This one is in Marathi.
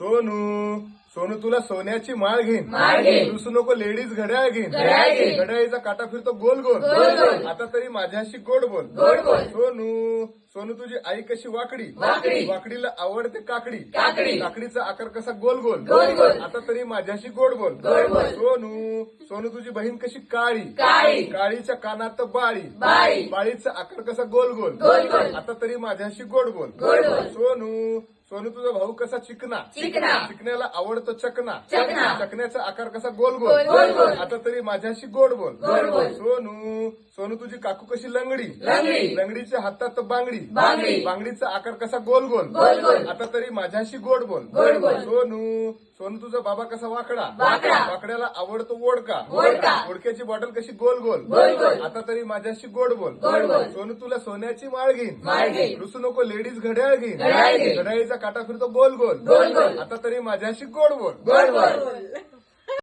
सोनू सोनू तुला सोन्याची माळ घेईन रुसू नको लेडीज घड्याळ घेईन घड्याळीचा काटा फिरतो गोल गोल आता तरी माझ्याशी गोड बोल सोनू सोनू तुझी आई कशी वाकडी वाकडीला आवडते काकडी काकडीचा आकार कसा गोल गोल आता तरी माझ्याशी गोड बोल सोनू सोनू तुझी बहीण कशी काळी काळीच्या कानात बाळी बाळीचा आकार कसा गोल गोल आता तरी माझ्याशी गोड बोल सोनू सोनू तुझा भाऊ कसा चिकना चिकण्याला आवडतो चकना चकण्याचा आकार कसा गोल गोल आता तरी माझ्याशी गोड बोल सोनू सोनू तुझी काकू कशी लंगडी लंगडीच्या हातात बांगडी बांगडीचा आकार कसा गोल गोल आता तरी माझ्याशी गोड बोल सोनू सोनू तुझा बाबा कसा वाकडा वाकड्याला आवडतो ओढका ओढक्याची बॉटल कशी गोल गोल आता तरी माझ्याशी गोड बोल सोनू तुला सोन्याची माळ घेईन रुसू नको लेडीज घड्याळ घेईन घड्याळीचा काटा फिरतो गोल गोल आता तरी माझ्याशी गोड बोल